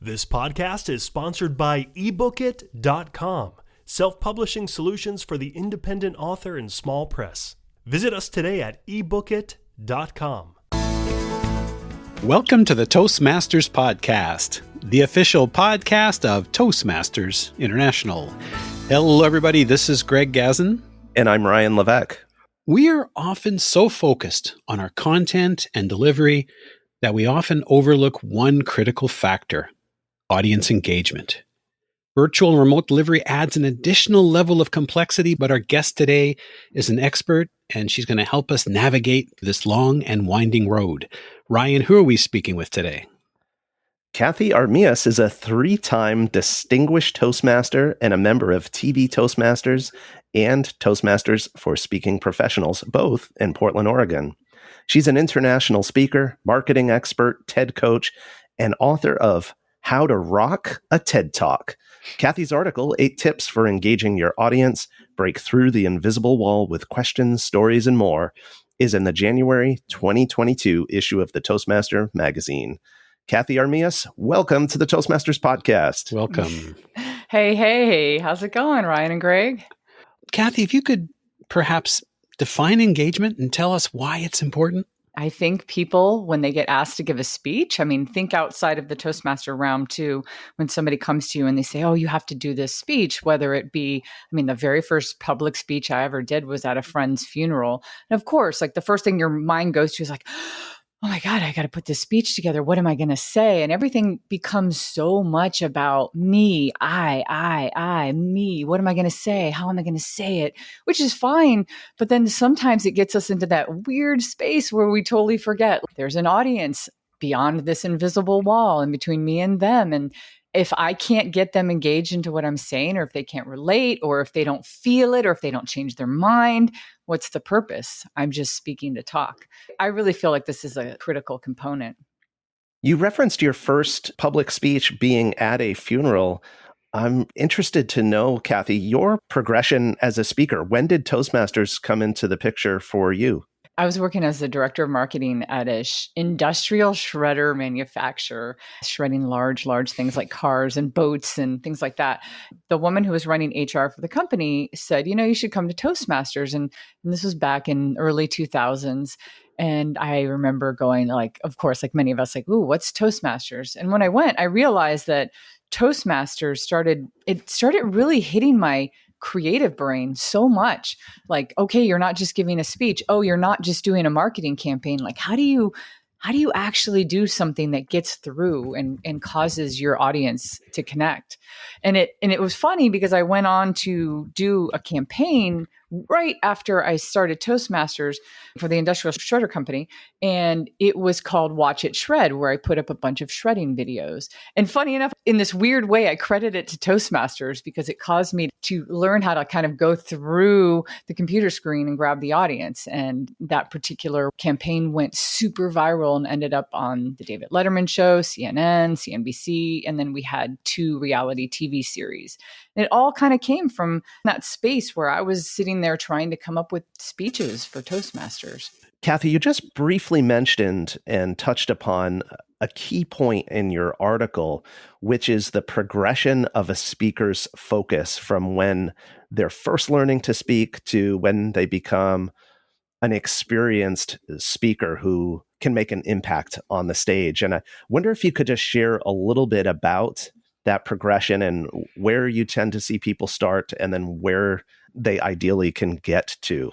This podcast is sponsored by ebookit.com, self-publishing solutions for the independent author and small press. Visit us today at ebookit.com. Welcome to the Toastmasters Podcast, the official podcast of Toastmasters International. Hello, everybody. This is Greg Gazin. And I'm Ryan Levesque. We are often so focused on our content and delivery that we often overlook one critical factor: audience engagement. Virtual and remote delivery adds an additional level of complexity, but our guest today is an expert, and she's going to help us navigate this long and winding road. Ryan, who are we speaking with today? Cathey Armillas is a 3-time distinguished Toastmaster and a member of TV Toastmasters and Toastmasters for Speaking Professionals, both in Portland, Oregon. She's an international speaker, marketing expert, TED coach, and author of How to Rock a TED Talk. Cathey's article, 8 Tips for Engaging Your Audience, Break Through the Invisible Wall with Questions, Stories, and More, is in the January 2022 issue of the Toastmaster magazine. Cathey Armillas, welcome to the Toastmasters Podcast. Welcome. Hey. How's it going, Ryan and Greg? Cathey, if you could perhaps define engagement and tell us why it's important. I think people, when they get asked to give a speech, think outside of the Toastmaster realm too, when somebody comes to you and they say, oh, you have to do this speech, whether it be, the very first public speech I ever did was at a friend's funeral. And of course, the first thing your mind goes to is oh my God, I got to put this speech together. What am I going to say? And everything becomes so much about me, I, me. What am I going to say? How am I going to say it? Which is fine. But then sometimes it gets us into that weird space where we totally forget there's an audience beyond this invisible wall and between me and them. And if I can't get them engaged into what I'm saying, or if they can't relate, or if they don't feel it, or if they don't change their mind, what's the purpose? I'm just speaking to talk. I really feel like this is a critical component. You referenced your first public speech being at a funeral. I'm interested to know, Cathey, your progression as a speaker. When did Toastmasters come into the picture for you? I was working as the director of marketing at an industrial shredder manufacturer, shredding large things like cars and boats and things like that. The woman who was running HR for the company said, you should come to Toastmasters. And this was back in early 2000s. And I remember going of course, like many of us, ooh, what's Toastmasters? And when I went, I realized that Toastmasters started really hitting my creative brain so much. Okay, you're not just giving a speech. Oh, you're not just doing a marketing campaign. How do you actually do something that gets through and causes your audience to connect? And it was funny because I went on to do a campaign right after I started Toastmasters for the industrial shredder company. And it was called Watch It Shred, where I put up a bunch of shredding videos. And funny enough, in this weird way, I credit it to Toastmasters because it caused me to learn how to kind of go through the computer screen and grab the audience. And that particular campaign went super viral and ended up on the David Letterman show, CNN, CNBC, and then we had 2 reality TV series. And it all kind of came from that space where I was sitting there trying to come up with speeches for Toastmasters. Cathey, you just briefly mentioned and touched upon a key point in your article, which is the progression of a speaker's focus from when they're first learning to speak to when they become an experienced speaker who can make an impact on the stage. And I wonder if you could just share a little bit about that progression and where you tend to see people start and then where they ideally can get to.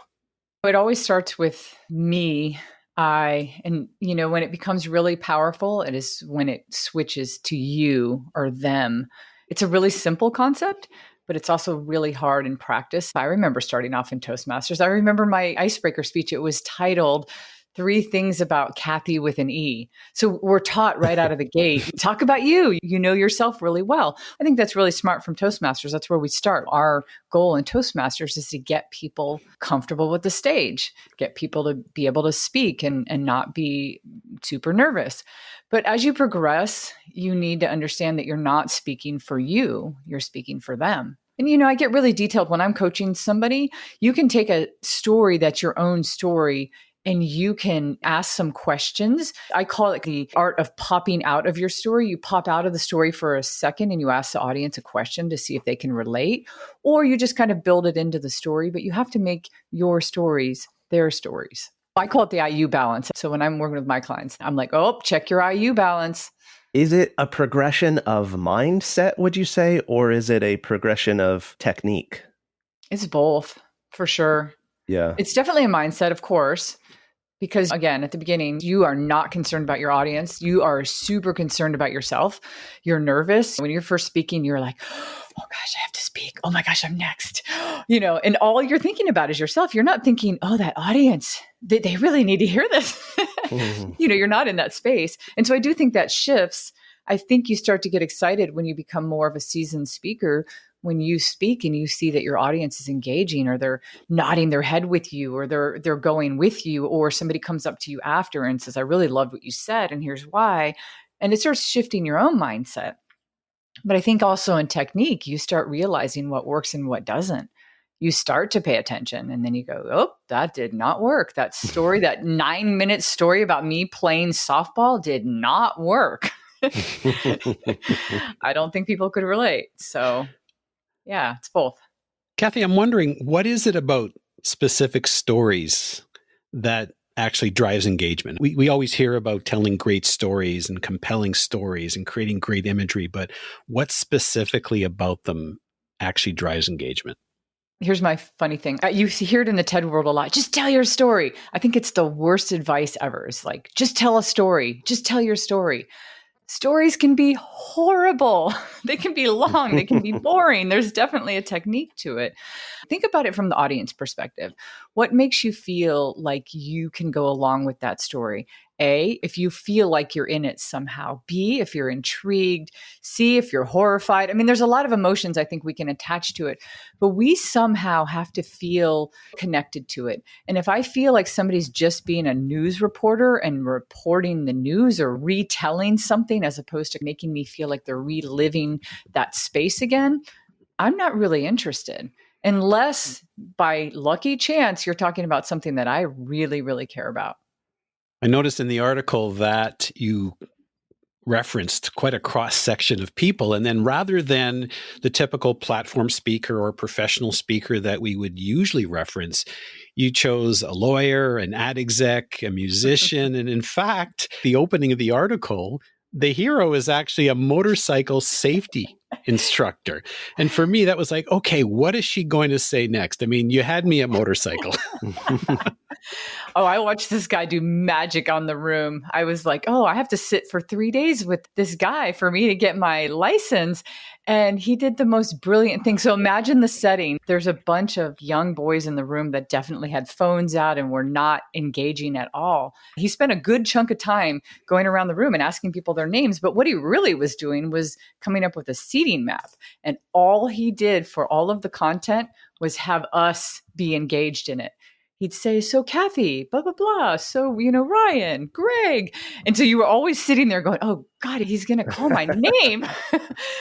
It always starts with me, and when it becomes really powerful, it is when it switches to you or them. It's a really simple concept, but it's also really hard in practice. I remember starting off in Toastmasters. I remember my icebreaker speech. It was titled 3 Things About Cathey with an E. So we're taught right out of the gate, talk about you. You know yourself really well. I think that's really smart from Toastmasters. That's where we start. Our goal in Toastmasters is to get people comfortable with the stage, get people to be able to speak and not be super nervous. But as you progress, you need to understand that you're not speaking for you, you're speaking for them. And, I get really detailed when I'm coaching somebody. You can take a story that's your own story and you can ask some questions. I call it the art of popping out of your story. You pop out of the story for a second and you ask the audience a question to see if they can relate, or you just kind of build it into the story, but you have to make your stories their stories. I call it the IU balance. So when I'm working with my clients, I'm like, oh, check your IU balance. Is it a progression of mindset, would you say, or is it a progression of technique? It's both, for sure. Yeah. It's definitely a mindset, of course, because again, at the beginning, you are not concerned about your audience. You are super concerned about yourself. You're nervous. When you're first speaking, you're like, oh gosh, I have to speak. Oh my gosh, I'm next. And all you're thinking about is yourself. You're not thinking, oh, that audience, they really need to hear this. You're not in that space. And so I do think that shifts. I think you start to get excited when you become more of a seasoned speaker, when you speak and you see that your audience is engaging, or they're nodding their head with you, or they're going with you, or somebody comes up to you after and says, I really loved what you said, and here's why. And it starts shifting your own mindset. But I think also in technique, you start realizing what works and what doesn't. You start to pay attention, and then you go, oh, that did not work. That story, that 9-minute story about me playing softball did not work. I don't think people could relate. So yeah, it's both. Cathey, I'm wondering, what is it about specific stories that actually drives engagement? We always hear about telling great stories and compelling stories and creating great imagery, but what specifically about them actually drives engagement? Here's my funny thing. You hear it in the TED world a lot. Just tell your story. I think it's the worst advice ever. It's like, just tell a story. Just tell your story. Stories can be horrible. They can be long. They can be boring. There's definitely a technique to it. Think about it from the audience perspective. What makes you feel like you can go along with that story? A, if you feel like you're in it somehow. B, if you're intrigued. C, if you're horrified. I mean, there's a lot of emotions I think we can attach to it, but we somehow have to feel connected to it. And if I feel like somebody's just being a news reporter and reporting the news or retelling something as opposed to making me feel like they're reliving that space again, I'm not really interested. Unless by lucky chance, you're talking about something that I really, really care about. I noticed in the article that you referenced quite a cross section of people. And then rather than the typical platform speaker or professional speaker that we would usually reference, you chose a lawyer, an ad exec, a musician. And in fact, the opening of the article, the hero is actually a motorcycle safety instructor. And for me, that was like, okay, what is she going to say next? I mean, you had me at motorcycle. Oh, I watched this guy do magic on the room. I was like, oh, I have to sit for 3 days with this guy for me to get my license. And he did the most brilliant thing. So imagine the setting. There's a bunch of young boys in the room that definitely had phones out and were not engaging at all. He spent a good chunk of time going around the room and asking people their names. But what he really was doing was coming up with a seating map. And all he did for all of the content was have us be engaged in it. He'd say, so Cathey, blah, blah, blah. So, Ryan, Greg. And so you were always sitting there going, oh God, he's going to call my name.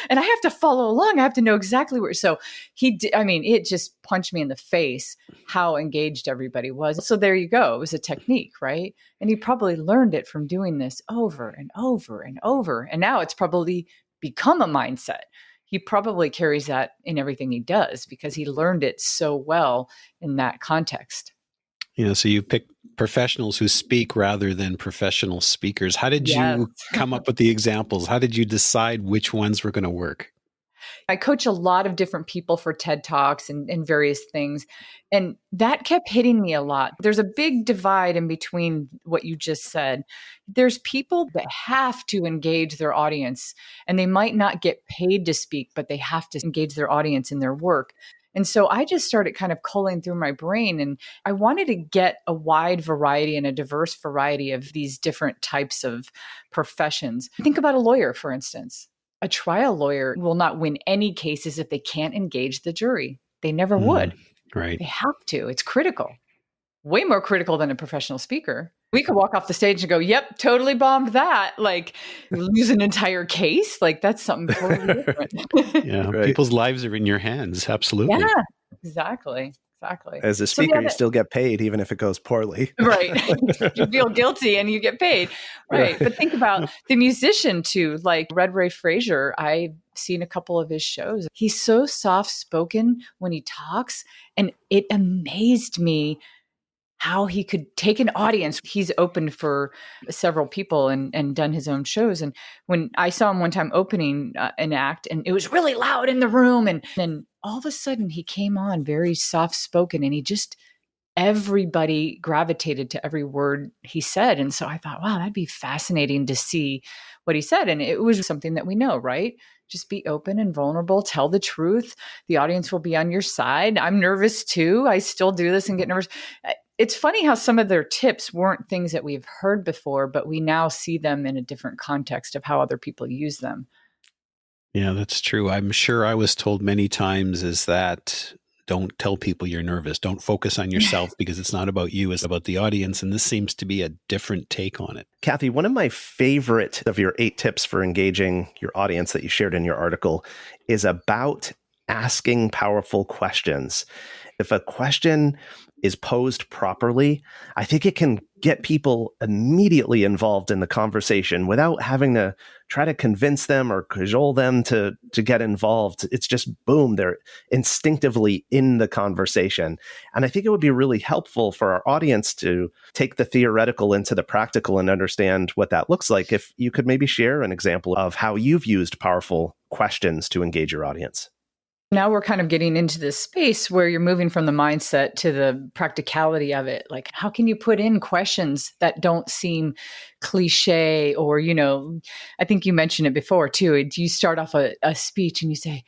And I have to follow along. I have to know exactly where. So it just punched me in the face how engaged everybody was. So there you go. It was a technique, right? And he probably learned it from doing this over and over and over. And now it's probably become a mindset. He probably carries that in everything he does because he learned it so well in that context. So you pick professionals who speak rather than professional speakers. How did you come up with the examples? How did you decide which ones were going to work? I coach a lot of different people for TED Talks and various things. And that kept hitting me a lot. There's a big divide in between what you just said. There's people that have to engage their audience, and they might not get paid to speak, but they have to engage their audience in their work. And so I just started kind of culling through my brain, and I wanted to get a wide variety and a diverse variety of these different types of professions. Think about a lawyer, for instance. A trial lawyer will not win any cases if they can't engage the jury. They never would. Right. They have to. It's critical. Way more critical than a professional speaker. We could walk off the stage and go, yep, totally bombed that. Like, lose an entire case. Like, that's something totally different. Yeah. Right. People's lives are in your hands. Absolutely. Yeah, exactly. Exactly. As a So speaker, you still get paid even if it goes poorly. right. You feel guilty and you get paid. Right. Right. But think about the musician too, like Red Ray Frazier. I've seen a couple of his shows. He's so soft spoken when he talks. And it amazed me how he could take an audience. He's opened for several people and done his own shows. And when I saw him one time opening an act, and it was really loud in the room, and then all of a sudden he came on very soft spoken, and everybody gravitated to every word he said. And so I thought, wow, that'd be fascinating to see what he said. And it was something that we know, right? Just be open and vulnerable, tell the truth. The audience will be on your side. I'm nervous too. I still do this and get nervous. It's funny how some of their tips weren't things that we've heard before, but we now see them in a different context of how other people use them. Yeah, that's true. I'm sure I was told many times is that don't tell people you're nervous. Don't focus on yourself because it's not about you, it's about the audience. And this seems to be a different take on it. Cathey, one of my favorite of your 8 tips for engaging your audience that you shared in your article is about asking powerful questions. If a question is posed properly, I think it can get people immediately involved in the conversation without having to try to convince them or cajole them to get involved. It's just boom, they're instinctively in the conversation. And I think it would be really helpful for our audience to take the theoretical into the practical and understand what that looks like. If you could maybe share an example of how you've used powerful questions to engage your audience. Now we're kind of getting into this space where you're moving from the mindset to the practicality of it. Like, how can you put in questions that don't seem cliche or, I think you mentioned it before too. You start off a speech and you say,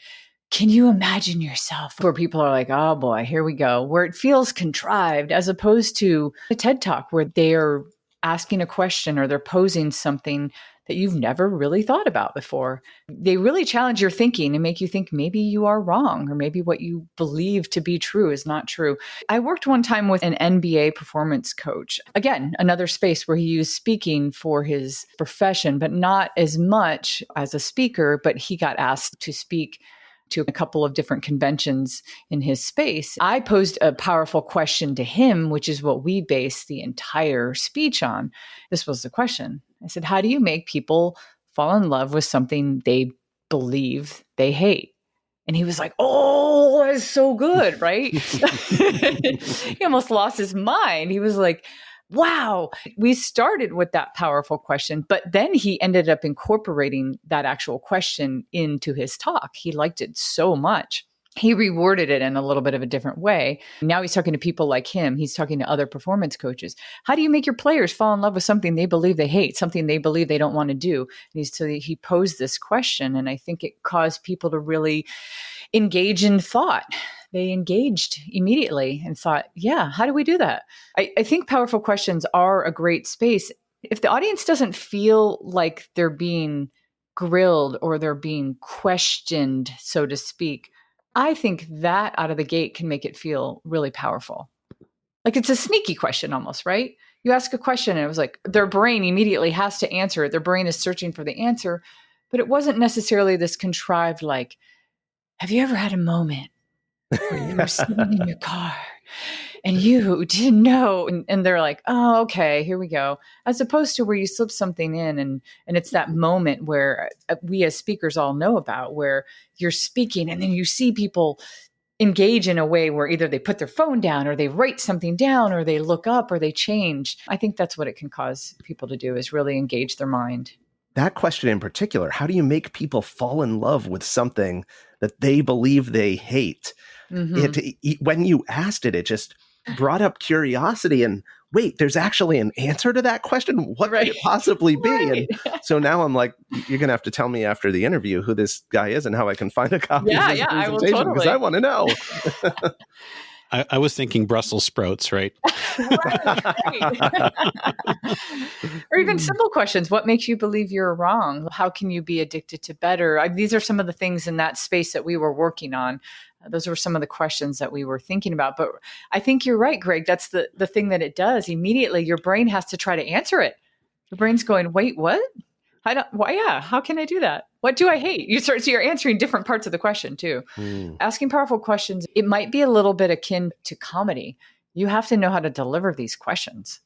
can you imagine yourself? Where people are like, oh boy, here we go. Where it feels contrived as opposed to a TED Talk where they are asking a question or they're posing something that you've never really thought about before. They really challenge your thinking and make you think maybe you are wrong or maybe what you believe to be true is not true. I worked one time with an NBA performance coach. Again, another space where he used speaking for his profession, but not as much as a speaker, but he got asked to speak to a couple of different conventions in his space. I posed a powerful question to him, which is what we base the entire speech on. This was the question. I said, how do you make people fall in love with something they believe they hate? And he was like, oh, that's so good, right? He almost lost his mind. He was like, wow. We started with that powerful question, but then he ended up incorporating that actual question into his talk. He liked it so much. He reworded it in a little bit of a different way. Now he's talking to people like him. He's talking to other performance coaches. How do you make your players fall in love with something they believe they hate, something they believe they don't want to do? And he posed this question, and I think it caused people to really engage in thought. They engaged immediately and thought, yeah, how do we do that? I think powerful questions are a great space. If the audience doesn't feel like they're being grilled or they're being questioned, so to speak, I think that out of the gate can make it feel really powerful. Like it's a sneaky question almost, right? You ask a question and it was like their brain immediately has to answer it. Their brain is searching for the answer, but it wasn't necessarily this contrived, like, have you ever had a moment where you were sitting in your car and you didn't know? And they're like, oh, okay, here we go. As opposed to where you slip something in and it's that moment where we as speakers all know about, where you're speaking and then you see people engage in a way where either they put their phone down or they write something down or they look up or they change. I think that's what it can cause people to do, is really engage their mind. That question in particular, how do you make people fall in love with something that they believe they hate? Mm-hmm. When you asked it, it just brought up curiosity and wait, there's actually an answer to that question? What could it possibly be? Right. And so now I'm like, you're going to have to tell me after the interview who this guy is and how I can find a copy of his presentation, I will totally. Because I want to know. I was thinking Brussels sprouts, right? Right. Or even simple questions. What makes you believe you're wrong? How can you be addicted to better? These are some of the things in that space that we were working on. Those were some of the questions that we were thinking about. But I think you're right, Greg. That's the thing that it does. Immediately, your brain has to try to answer it. Your brain's going, wait, what? How can I do that? What do I hate? So you're answering different parts of the question too. Asking powerful questions, it might be a little bit akin to comedy. You have to know how to deliver these questions.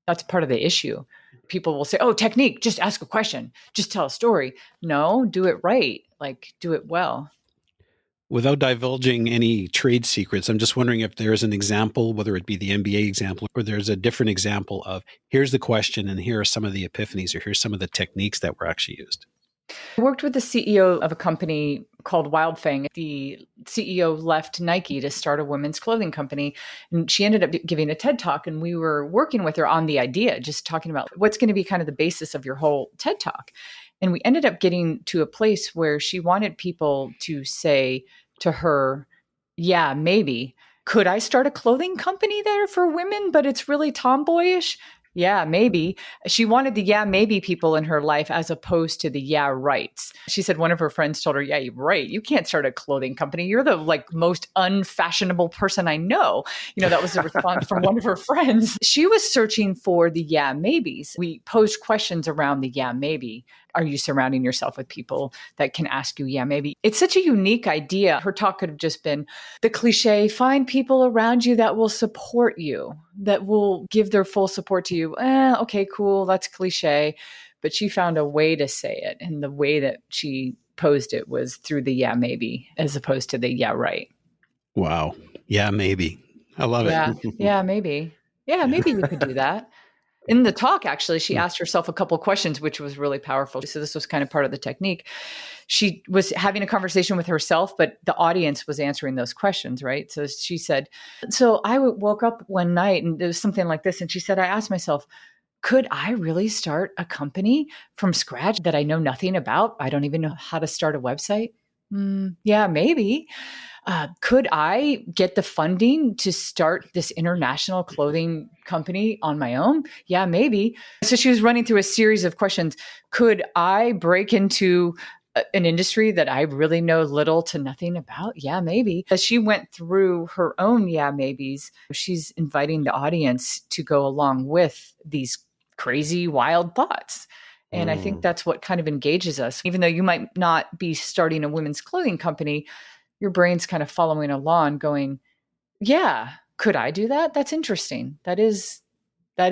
That's part of the issue. People will say, oh, technique, just ask a question, just tell a story. No, do it right. Like, do it well. Without divulging any trade secrets, I'm just wondering if there's an example, whether it be the MBA example, or there's a different example of here's the question and here are some of the epiphanies, or here's some of the techniques that were actually used. I worked with the CEO of a company called Wildfang. The CEO left Nike to start a women's clothing company, and she ended up giving a TED Talk, and we were working with her on the idea, just talking about what's going to be kind of the basis of your whole TED Talk. And we ended up getting to a place where she wanted people to say to her, yeah, maybe. Could I start a clothing company there for women, but it's really tomboyish? Yeah, maybe. She wanted the yeah, maybe people in her life as opposed to the yeah, rights. She said one of her friends told her, yeah, you're right. You can't start a clothing company. You're the most unfashionable person I know. That was the response from one of her friends. She was searching for the yeah, maybes. We posed questions around the yeah, maybe. Are you surrounding yourself with people that can ask you, yeah, maybe? It's such a unique idea. Her talk could have just been the cliche, find people around you that will support you, that will give their full support to you. Okay, cool. That's cliche. But she found a way to say it. And the way that she posed it was through the yeah, maybe, as opposed to the yeah, right. Wow. Yeah, maybe. I love it. Yeah, maybe. Yeah, maybe we could do that. In the talk, actually, she asked herself a couple of questions, which was really powerful. So this was kind of part of the technique. She was having a conversation with herself, but the audience was answering those questions, right? So she said, so I woke up one night and there was something like this. And she said, I asked myself, could I really start a company from scratch that I know nothing about? I don't even know how to start a website. Yeah, maybe. Could I get the funding to start this international clothing company on my own? Yeah, maybe. So she was running through a series of questions. Could I break into an industry that I really know little to nothing about? Yeah, maybe. As she went through her own yeah, maybes, she's inviting the audience to go along with these crazy, wild thoughts. And I think that's what kind of engages us. Even though you might not be starting a women's clothing company, your brain's kind of following along going, yeah, could I do that? That's interesting. That is, I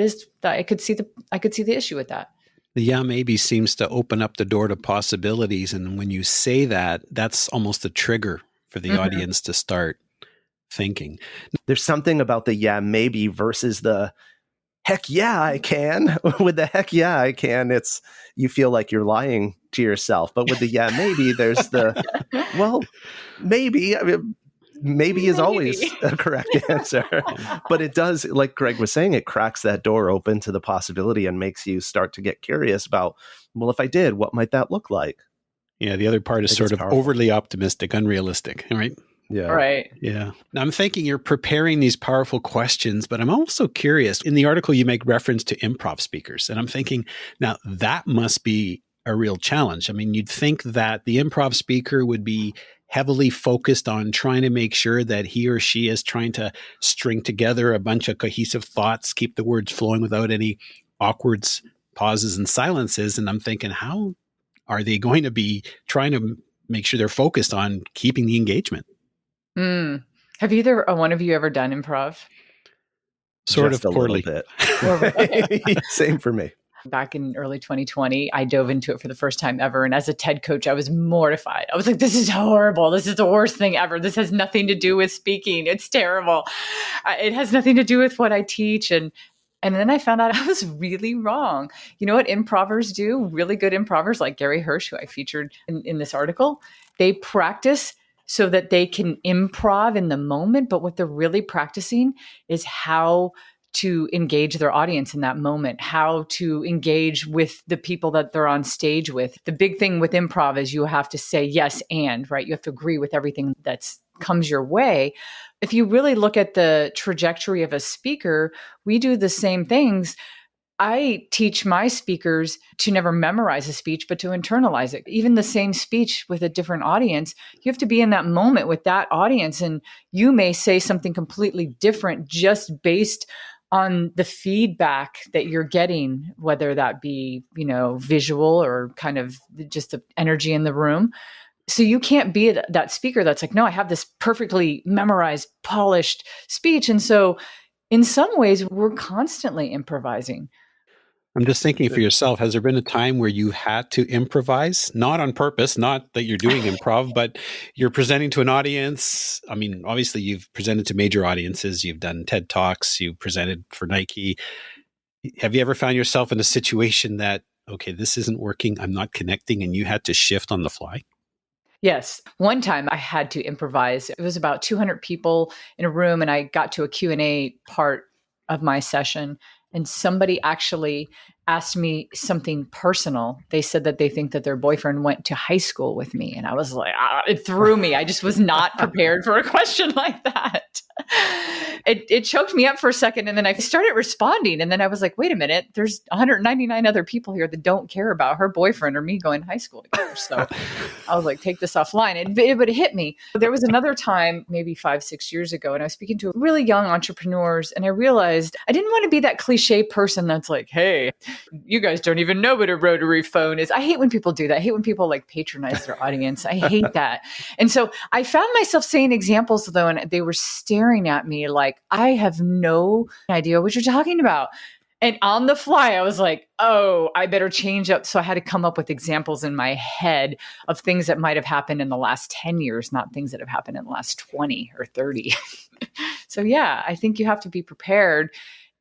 could see the issue with that. The yeah, maybe seems to open up the door to possibilities. And when you say that, that's almost a trigger for the audience to start thinking. There's something about the yeah, maybe versus the heck yeah, I can. With the heck yeah, I can, it's, you feel like you're lying to yourself. But with the yeah, maybe, there's the, well, maybe. I mean, maybe is always a correct answer. But it does, like Greg was saying, it cracks that door open to the possibility and makes you start to get curious about, well, if I did, what might that look like? Yeah, the other part is sort of overly optimistic, unrealistic, right? Yeah. Right. Yeah. Now I'm thinking you're preparing these powerful questions, but I'm also curious. In the article, you make reference to improv speakers. And I'm thinking, now that must be a real challenge. I mean, you'd think that the improv speaker would be heavily focused on trying to make sure that he or she is trying to string together a bunch of cohesive thoughts, keep the words flowing without any awkward pauses and silences. And I'm thinking, how are they going to be trying to make sure they're focused on keeping the engagement? Have either one of you ever done improv? Sort Just of poorly. Same for me. Back in early 2020, I dove into it for the first time ever. And as a TED coach, I was mortified. I was like, this is horrible. This is the worst thing ever. This has nothing to do with speaking. It's terrible. It has nothing to do with what I teach. And then I found out I was really wrong. You know what improvers do? Really good improvers like Gary Hirsch, who I featured in this article, they practice so that they can improv in the moment. But what they're really practicing is how to engage their audience in that moment, how to engage with the people that they're on stage with. The big thing with improv is you have to say yes and, right? You have to agree with everything that comes your way. If you really look at the trajectory of a speaker, we do the same things. I teach my speakers to never memorize a speech, but to internalize it. Even the same speech with a different audience, you have to be in that moment with that audience. And you may say something completely different just based on the feedback that you're getting, whether that be, visual or kind of just the energy in the room. So you can't be that speaker that's like, no, I have this perfectly memorized, polished speech. And so in some ways, we're constantly improvising. I'm just thinking for yourself, has there been a time where you had to improvise? Not on purpose, not that you're doing improv, but you're presenting to an audience. I mean, obviously you've presented to major audiences, you've done TED Talks, you've presented for Nike. Have you ever found yourself in a situation that, okay, this isn't working, I'm not connecting, and you had to shift on the fly? Yes. One time I had to improvise. It was about 200 people in a room, and I got to a Q&A part of my session, and somebody actually asked me something personal. They said that they think that their boyfriend went to high school with me. And I was like, it threw me. I just was not prepared for a question like that. It choked me up for a second. And then I started responding. And then I was like, wait a minute, there's 199 other people here that don't care about her boyfriend or me going to high school together. So I was like, take this offline. It would hit me. There was another time, maybe 5-6 years ago, and I was speaking to really young entrepreneurs. And I realized I didn't want to be that cliche person that's like, hey, you guys don't even know what a rotary phone is. I hate when people do that. I hate when people like patronize their audience. I hate that. And so I found myself saying examples though, and they were staring at me like, I have no idea what you're talking about. And on the fly, I was like, oh, I better change up. So I had to come up with examples in my head of things that might have happened in the last 10 years, not things that have happened in the last 20 or 30. So yeah, I think you have to be prepared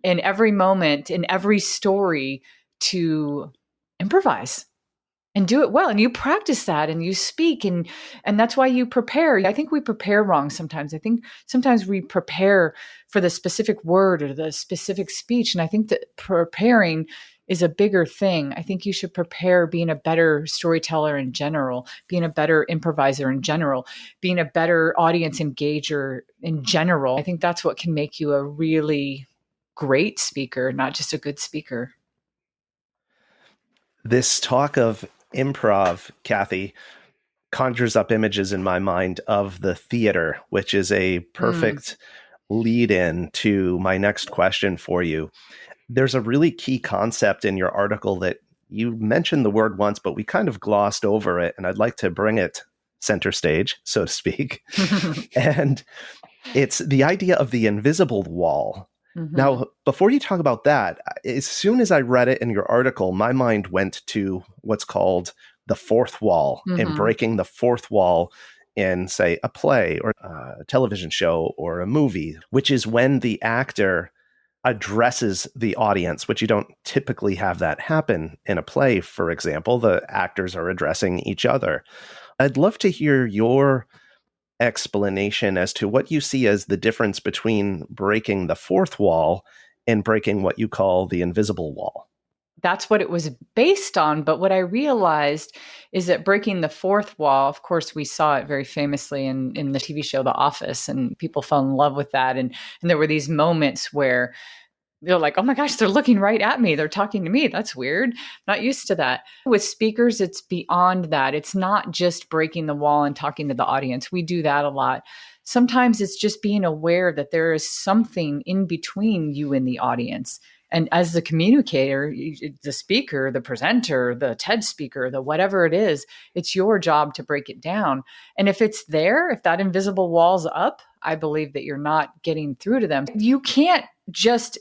in every moment, in every story, to improvise and do it well. And you practice that and you speak and that's why you prepare. I think we prepare wrong sometimes. I think sometimes we prepare for the specific word or the specific speech. And I think that preparing is a bigger thing. I think you should prepare being a better storyteller in general, being a better improviser in general, being a better audience engager in general. I think that's what can make you a really great speaker, not just a good speaker. This talk of improv, Cathey, conjures up images in my mind of the theater, which is a perfect lead in to my next question for you. There's a really key concept in your article that you mentioned the word once, but we kind of glossed over it. And I'd like to bring it center stage, so to speak. And it's the idea of the invisible wall. Mm-hmm. Now, before you talk about that, as soon as I read it in your article, my mind went to what's called the fourth wall and breaking the fourth wall in, say, a play or a television show or a movie, which is when the actor addresses the audience, which you don't typically have that happen in a play, for example. The actors are addressing each other. I'd love to hear your explanation as to what you see as the difference between breaking the fourth wall and breaking what you call the invisible wall. That's what it was based on. But what I realized is that breaking the fourth wall, of course, we saw it very famously in the TV show The Office, and people fell in love with that. And there were these moments where they're like, oh my gosh, they're looking right at me. They're talking to me. That's weird. Not used to that. With speakers, it's beyond that. It's not just breaking the wall and talking to the audience. We do that a lot. Sometimes it's just being aware that there is something in between you and the audience. And as the communicator, the speaker, the presenter, the TED speaker, the whatever it is, it's your job to break it down. And if it's there, if that invisible wall's up, I believe that you're not getting through to them. You can't just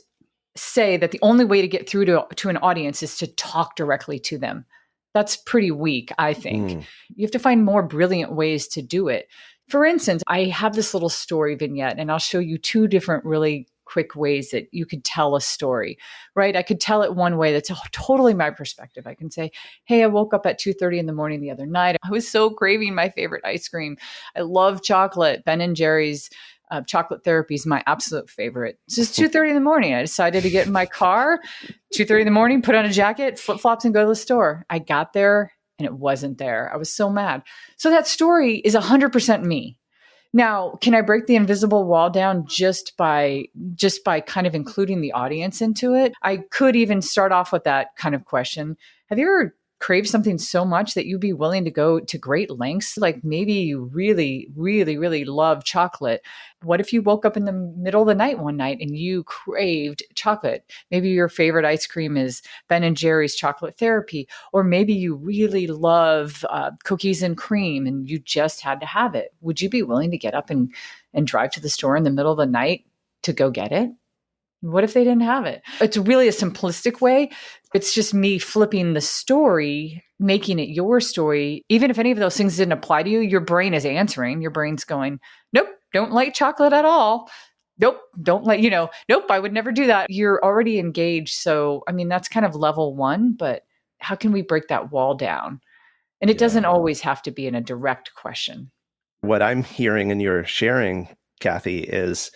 say that the only way to get through to an audience is to talk directly to them. That's pretty weak, I think. You have to find more brilliant ways to do it. For instance, I have this little story vignette, and I'll show you two different really quick ways that you could tell a story, right? I could tell it one way that's totally my perspective. I can say, hey, I woke up at 2:30 in the morning the other night. I was so craving my favorite ice cream. I love chocolate. Ben & Jerry's chocolate therapy is my absolute favorite. It's just 2:30 in the morning. I decided to get in my car, 2:30 in the morning, put on a jacket, flip-flops, and go to the store. I got there and it wasn't there. I was so mad. So that story is 100% me. Now, can I break the invisible wall down just by kind of including the audience into it? I could even start off with that kind of question. Have you ever crave something so much that you'd be willing to go to great lengths? Like maybe you really, really, really love chocolate. What if you woke up in the middle of the night one night and you craved chocolate? Maybe your favorite ice cream is Ben & Jerry's Chocolate Therapy, or maybe you really love cookies and cream and you just had to have it. Would you be willing to get up and drive to the store in the middle of the night to go get it? What if they didn't have it? It's really a simplistic way. It's just me flipping the story, making it your story. Even if any of those things didn't apply to you, your brain is answering. Your brain's going, nope, don't like chocolate at all. Nope, don't like, nope, I would never do that. You're already engaged. So, I mean, that's kind of level one, but how can we break that wall down? And it doesn't always have to be in a direct question. What I'm hearing and you're sharing, Cathey, is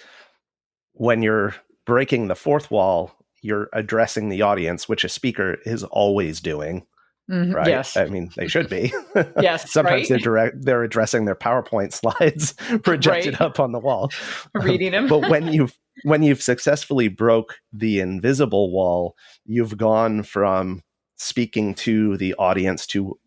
when you're breaking the fourth wall, you're addressing the audience, which a speaker is always doing, right? Yes. I mean, they should be. Yes. Sometimes right? they're addressing their PowerPoint slides projected up on the wall, reading them. But when you've successfully broke the invisible wall, you've gone from speaking to the audience to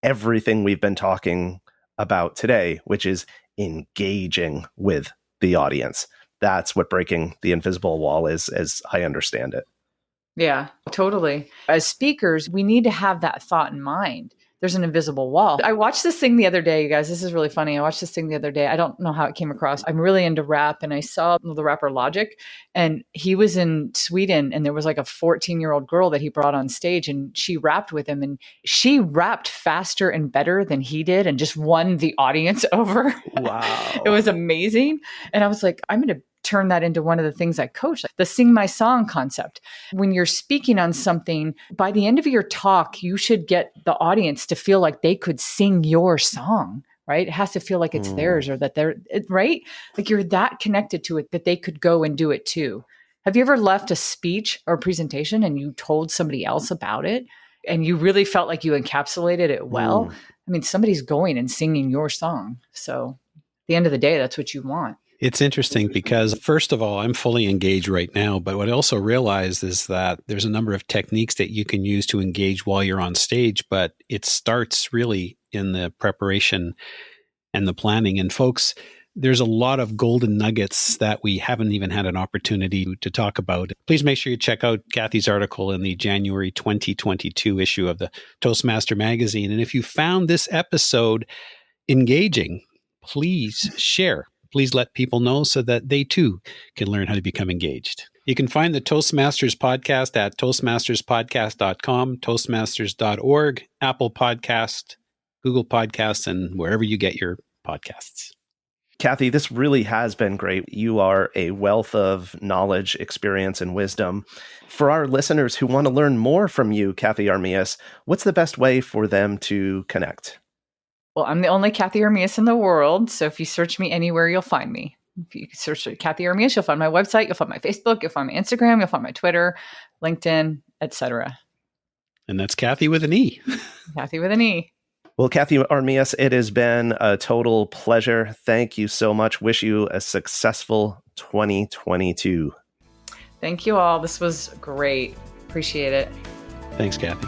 everything we've been talking about today, which is engaging with the audience. That's what breaking the invisible wall is, as I understand it. Yeah, totally. As speakers, we need to have that thought in mind. There's an invisible wall. I watched this thing the other day, you guys. This is really funny. I watched this thing the other day. I don't know how it came across. I'm really into rap, and I saw the rapper Logic, and he was in Sweden, and there was like a 14-year-old girl that he brought on stage, and she rapped with him, and she rapped faster and better than he did and just won the audience over. Wow. It was amazing. And I was like, I'm going to turn that into one of the things I coach, like the sing my song concept. When you're speaking on something, by the end of your talk, you should get the audience to feel like they could sing your song, right? It has to feel like it's theirs, or that they're, right? Like you're that connected to it that they could go and do it too. Have you ever left a speech or a presentation and you told somebody else about it and you really felt like you encapsulated it well? I mean, somebody's going and singing your song. So at the end of the day, that's what you want. It's interesting because, first of all, I'm fully engaged right now. But what I also realized is that there's a number of techniques that you can use to engage while you're on stage, but it starts really in the preparation and the planning. And folks, there's a lot of golden nuggets that we haven't even had an opportunity to talk about. Please make sure you check out Cathey's article in the January 2022 issue of the Toastmaster magazine. And if you found this episode engaging, please share. Please let people know so that they too can learn how to become engaged. You can find the Toastmasters podcast at toastmasterspodcast.com, toastmasters.org, Apple Podcast, Google Podcasts, and wherever you get your podcasts. Cathey, this really has been great. You are a wealth of knowledge, experience, and wisdom. For our listeners who want to learn more from you, Cathey Armillas, what's the best way for them to connect? Well, I'm the only Cathey Armillas in the world. So if you search me anywhere, you'll find me. If you search Cathey Armillas, you'll find my website, you'll find my Facebook, you'll find my Instagram, you'll find my Twitter, LinkedIn, etc. And that's Cathey with an E. Cathey with an E. Well, Cathey Armillas, it has been a total pleasure. Thank you so much. Wish you a successful 2022. Thank you all. This was great. Appreciate it. Thanks, Cathey.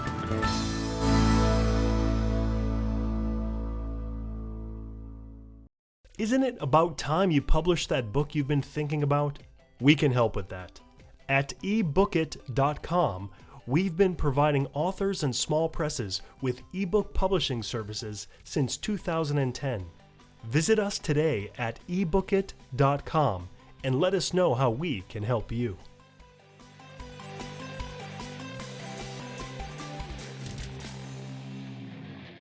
Isn't it about time you published that book you've been thinking about? We can help with that. At ebookit.com, we've been providing authors and small presses with ebook publishing services since 2010. Visit us today at ebookit.com and let us know how we can help you.